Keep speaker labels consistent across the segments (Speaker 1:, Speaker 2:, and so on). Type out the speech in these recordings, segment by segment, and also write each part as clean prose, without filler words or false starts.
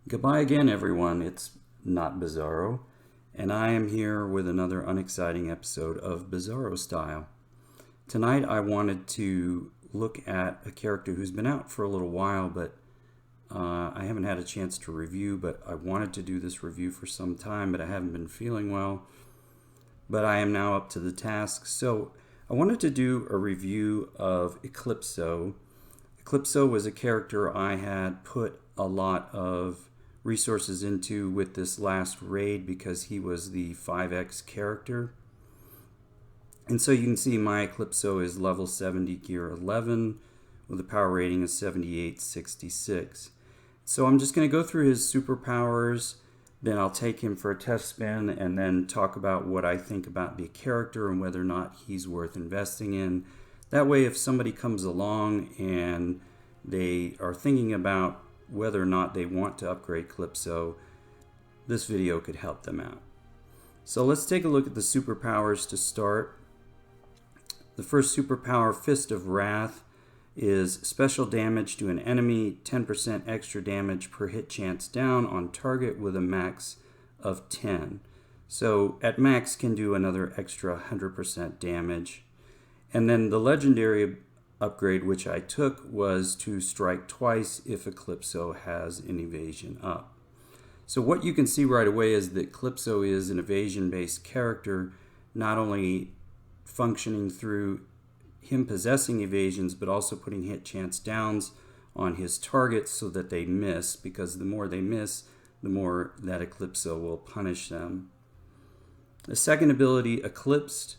Speaker 1: Goodbye again, everyone. It's not Bizarro, and I am here with another unexciting episode of Bizarro Style. Tonight, I wanted to look at a character who's been out for a little while, but I haven't had a chance to review. But I wanted to do this review for some time, but I haven't been feeling well. But I am now up to the task. So I wanted to do a review of Eclipso. Eclipso was a character I had put a lot of resources into with this last raid because he was the 5x character. And so you can see my Eclipso is level 70, gear 11, with a power rating of 7866. So I'm just going to go through his superpowers, then I'll take him for a test spin, and then talk about what I think about the character and whether or not he's worth investing in. That way, if somebody comes along and they are thinking about whether or not they want to upgrade Eclipso, this video could help them out. So let's take a look at the superpowers to start. The first superpower, Fist of Wrath, is special damage to an enemy, 10% extra damage per hit chance down on target with a max of 10. So at max can do another extra 100% damage. And then the legendary upgrade which I took was to strike twice if Eclipso has an evasion up. So what you can see right away is that Eclipso is an evasion-based character, not only functioning through him possessing evasions, but also putting hit chance downs on his targets so that they miss, because the more they miss, the more that Eclipso will punish them. The second ability, Eclipsed,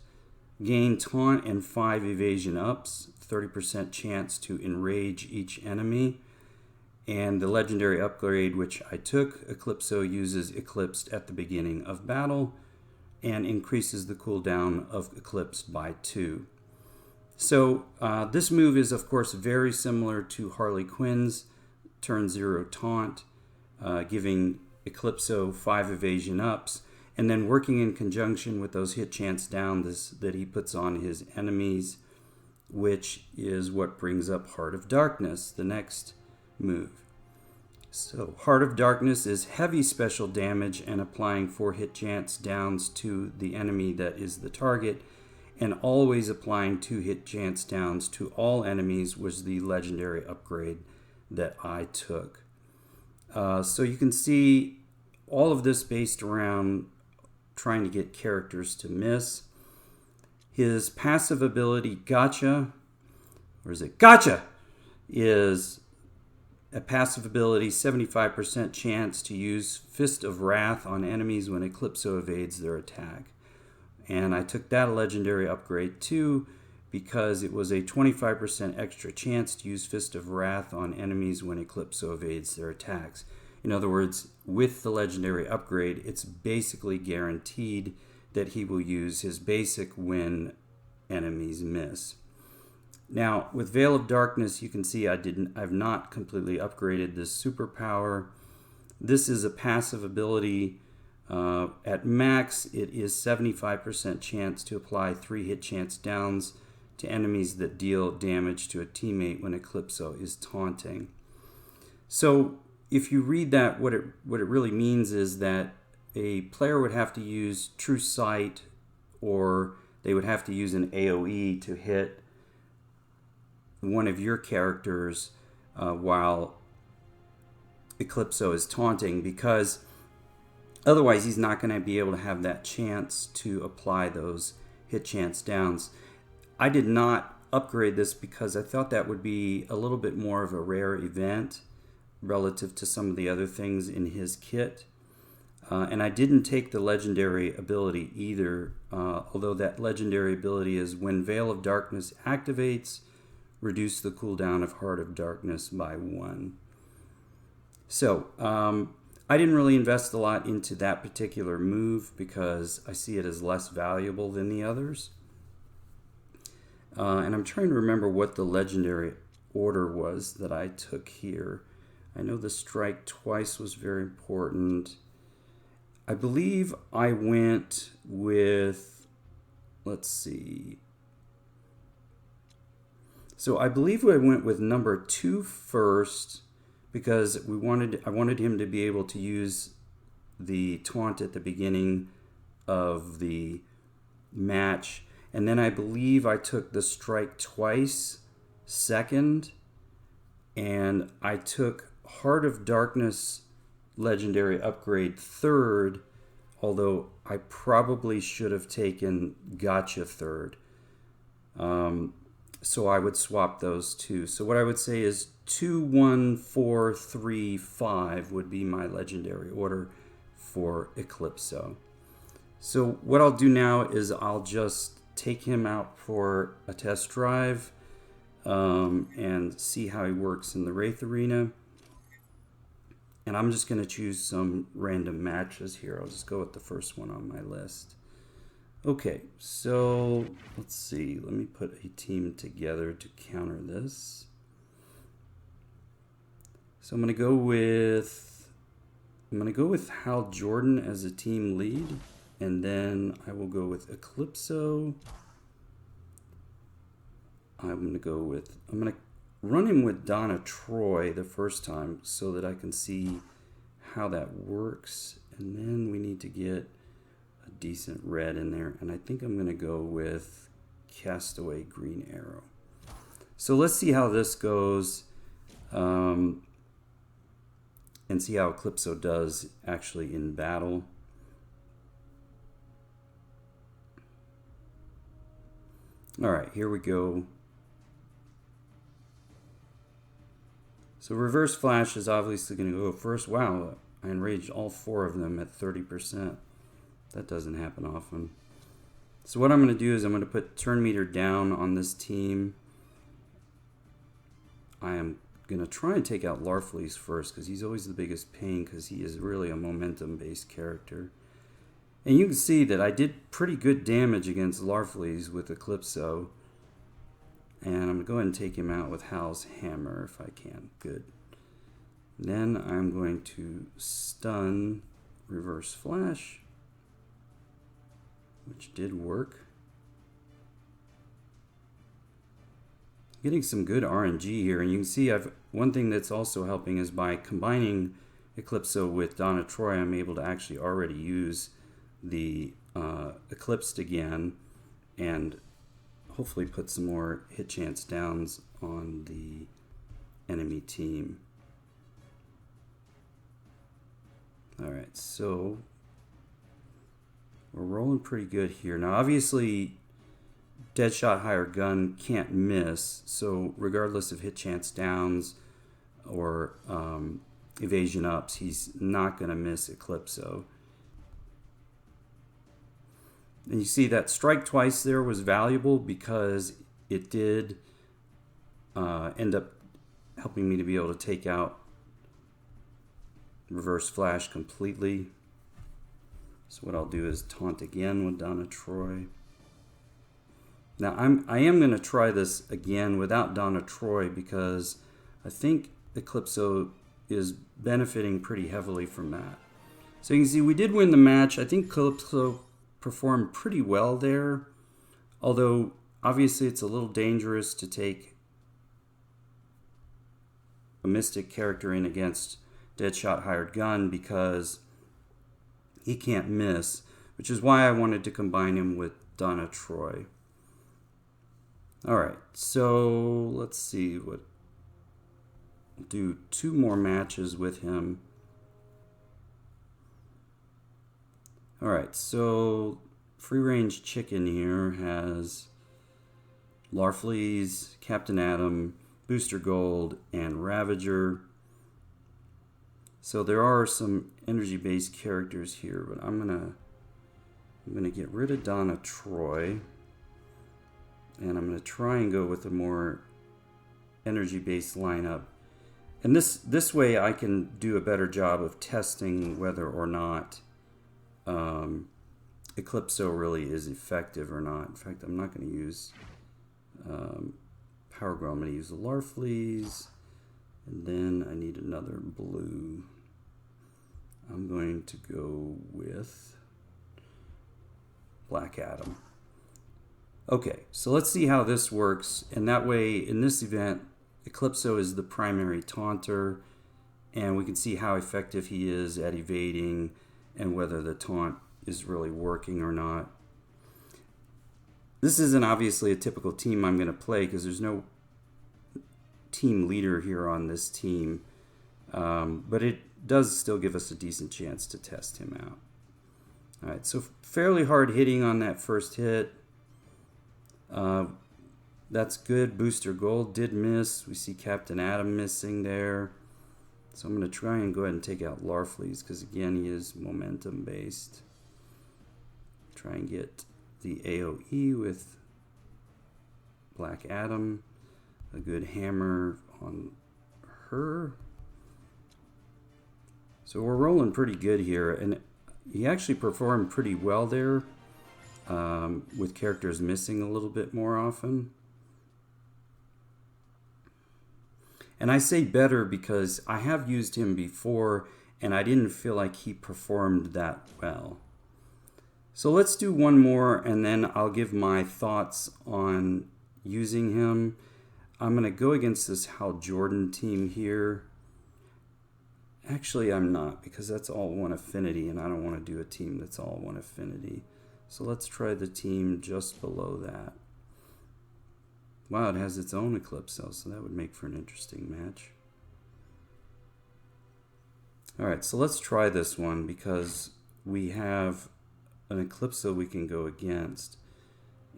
Speaker 1: gain taunt and 5 evasion ups, 30% chance to enrage each enemy. And the legendary upgrade which I took, Eclipso uses Eclipsed at the beginning of battle and increases the cooldown of Eclipsed by 2. So this move is of course very similar to Harley Quinn's turn 0 taunt, giving Eclipso 5 evasion ups, and then working in conjunction with those hit chance downs that he puts on his enemies, which is what brings up Heart of Darkness, the next move. So Heart of Darkness is heavy special damage and applying 4 hit chance downs to the enemy that is the target, and always applying 2 hit chance downs to all enemies was the legendary upgrade that I took. So you can see all of this based around trying to get characters to miss. His passive ability, Gotcha, is a passive ability, 75% chance to use Fist of Wrath on enemies when Eclipso evades their attack. And I took that legendary upgrade too because it was a 25% extra chance to use Fist of Wrath on enemies when Eclipso evades their attacks. In other words, with the legendary upgrade, it's basically guaranteed that he will use his basic when enemies miss. Now, with Veil of Darkness, you can see I've not completely upgraded this superpower. This is a passive ability. At max, it is 75% chance to apply 3 hit chance downs to enemies that deal damage to a teammate when Eclipso is taunting. So if you read that, what it really means is that a player would have to use True Sight, or they would have to use an AoE to hit one of your characters while Eclipso is taunting, because otherwise he's not going to be able to have that chance to apply those hit chance downs. I did not upgrade this because I thought that would be a little bit more of a rare event relative to some of the other things in his kit. And I didn't take the legendary ability either, although that legendary ability is when Veil of Darkness activates, reduce the cooldown of Heart of Darkness by 1. So I didn't really invest a lot into that particular move because I see it as less valuable than the others. And I'm trying to remember what the legendary order was that I took here. I know the strike twice was very important. I believe I went with, let's see. So I believe I went with number 2 first, because I wanted him to be able to use the taunt at the beginning of the match. And then I believe I took the strike twice second, and I took Heart of Darkness legendary upgrade third, although I probably should have taken Gotcha third. So I would swap those two. So what I would say is 2, 1, 4, 3, 5 would be my legendary order for Eclipso. So what I'll do now is I'll just take him out for a test drive and see how he works in the Wraith Arena. And I'm just going to choose some random matches here. I'll just go with the first one on my list. Okay, so let's see. Let me put a team together to counter this. So I'm going to go with Hal Jordan as a team lead, and then I will go with Eclipso. I'm going to run him with Donna Troy the first time so that I can see how that works, and then we need to get a decent red in there, and I think I'm going to go with Castaway Green Arrow. So let's see how this goes, and see how Eclipso does actually in battle. All right, here we go. So Reverse Flash is obviously going to go first. Wow, I enraged all 4 of them at 30%. That doesn't happen often. So what I'm going to do is I'm going to put turn meter down on this team. I am going to try and take out Larfleeze first because he's always the biggest pain because he is really a momentum-based character. And you can see that I did pretty good damage against Larfleeze with Eclipso. And I'm going to go ahead and take him out with Hal's Hammer if I can. Good. Then I'm going to stun Reverse Flash, which did work. Getting some good RNG here, and you can see one thing that's also helping is by combining Eclipso with Donna Troy, I'm able to actually already use the Eclipsed again and hopefully put some more hit chance downs on the enemy team. Alright, so we're rolling pretty good here. Now obviously Deadshot Hired Gun can't miss, so regardless of hit chance downs or evasion ups, he's not going to miss Eclipso. And you see that strike twice there was valuable because it did end up helping me to be able to take out Reverse Flash completely. So what I'll do is taunt again with Donna Troy. Now I am going to try this again without Donna Troy because I think Eclipso is benefiting pretty heavily from that. So you can see we did win the match. I think Eclipso performed pretty well there, although obviously it's a little dangerous to take a Mystic character in against Deadshot Hired Gun because he can't miss, which is why I wanted to combine him with Donna Troy. Alright, so let's see what we'll do 2 more matches with him. Alright, so Free Range Chicken here has Larfleeze, Captain Atom, Booster Gold, and Ravager. So there are some energy-based characters here, but I'm gonna get rid of Donna Troy, and I'm gonna try and go with a more energy-based lineup. And this way I can do a better job of testing whether or not Eclipso really is effective or not. In fact, I'm not going to use Power Grow. I'm going to use the Larfleeze, and then I need another blue. I'm going to go with Black Adam. Okay, so let's see how this works. And that way, in this event, Eclipso is the primary taunter, and we can see how effective he is at evading and whether the taunt is really working or not. This isn't obviously a typical team I'm going to play because there's no team leader here on this team, but it does still give us a decent chance to test him out. All right, so fairly hard hitting on that first hit. That's good. Booster Gold did miss. We see Captain Atom missing there. So I'm going to try and go ahead and take out Larfleeze because, again, he is momentum based. Try and get the AoE with Black Adam. A good hammer on her. So we're rolling pretty good here. And he actually performed pretty well there with characters missing a little bit more often. And I say better because I have used him before and I didn't feel like he performed that well. So let's do one more and then I'll give my thoughts on using him. I'm going to go against this Hal Jordan team here. Actually, I'm not because that's all one affinity and I don't want to do a team that's all one affinity. So let's try the team just below that. Wow, it has its own Eclipso, so that would make for an interesting match. Alright, so let's try this one because we have an Eclipso we can go against.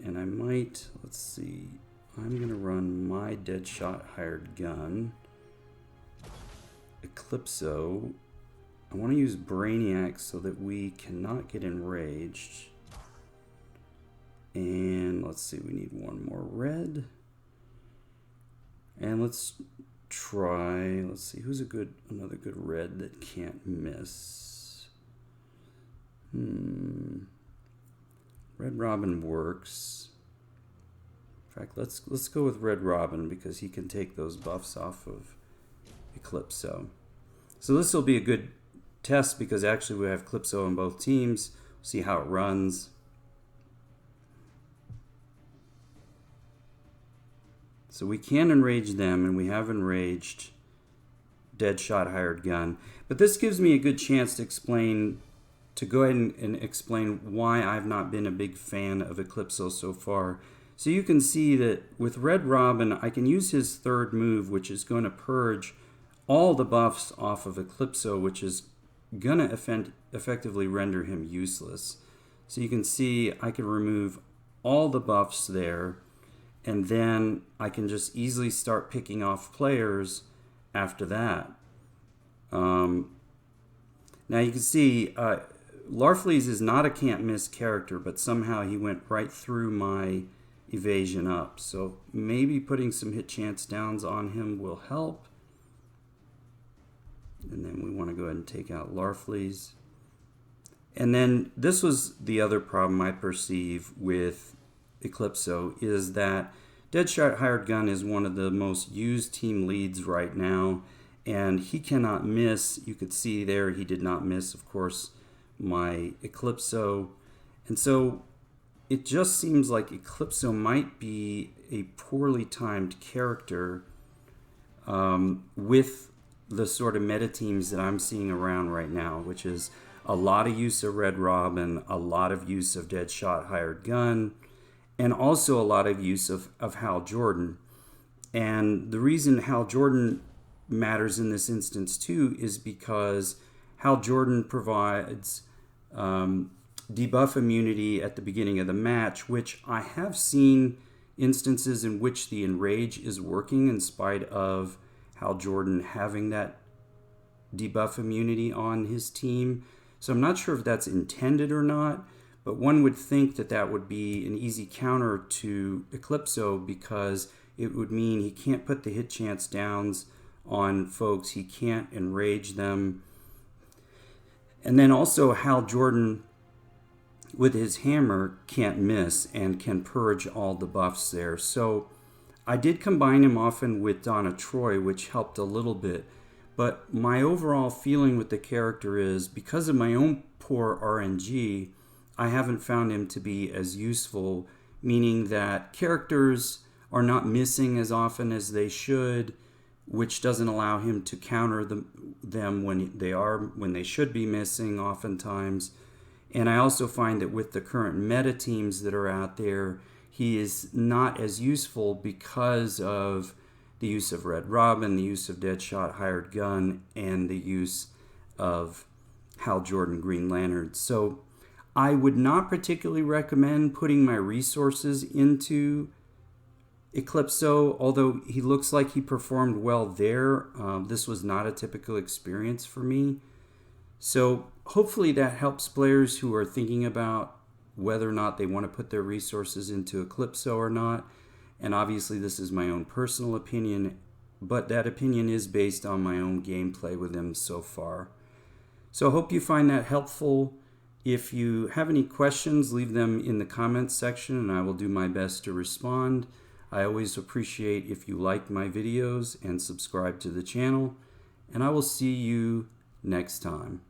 Speaker 1: And I might, let's see, I'm going to run my Deadshot Hired Gun. Eclipso. I want to use Brainiac so that we cannot get enraged. And let's see, we need one more red. And let's try, let's see, who's another good red that can't miss? Red Robin works. In fact, let's go with Red Robin because he can take those buffs off of Eclipso. So this will be a good test because actually we have Eclipso on both teams. See how it runs. So we can enrage them, and we have enraged Deadshot Hired Gun. But this gives me a good chance to go ahead and explain why I've not been a big fan of Eclipso so far. So you can see that with Red Robin, I can use his third move, which is going to purge all the buffs off of Eclipso, which is going to effectively render him useless. So you can see I can remove all the buffs there. And then I can just easily start picking off players after that. Now you can see Larfleeze is not a can't miss character, but somehow he went right through my evasion up. So maybe putting some hit chance downs on him will help. And then we want to go ahead and take out Larfleeze. And then this was the other problem I perceive with Eclipso is that Deadshot Hired Gun is one of the most used team leads right now, and he cannot miss. You could see there he did not miss, of course, my Eclipso. And so it just seems like Eclipso might be a poorly timed character with the sort of meta teams that I'm seeing around right now, which is a lot of use of Red Robin, a lot of use of Deadshot Hired Gun, and also a lot of use of Hal Jordan. And the reason Hal Jordan matters in this instance too is because Hal Jordan provides debuff immunity at the beginning of the match, which I have seen instances in which the enrage is working in spite of Hal Jordan having that debuff immunity on his team. So I'm not sure if that's intended or not, but one would think that that would be an easy counter to Eclipso because it would mean he can't put the hit chance downs on folks, he can't enrage them. And then also Hal Jordan with his hammer can't miss and can purge all the buffs there. So I did combine him often with Donna Troy, which helped a little bit. But my overall feeling with the character is because of my own poor RNG, I haven't found him to be as useful, meaning that characters are not missing as often as they should. which doesn't allow him to counter them when they should be missing oftentimes. And I also find that with the current meta teams that are out there, he is not as useful because of the use of Red Robin, the use of Deadshot Hired Gun, and the use of Hal Jordan Green Lantern. So I would not particularly recommend putting my resources into Eclipso, although he looks like he performed well there. This was not a typical experience for me. So hopefully that helps players who are thinking about whether or not they want to put their resources into Eclipso or not. And obviously this is my own personal opinion, but that opinion is based on my own gameplay with him so far. So I hope you find that helpful. If you have any questions, leave them in the comments section and I will do my best to respond. I always appreciate if you like my videos and subscribe to the channel, and I will see you next time.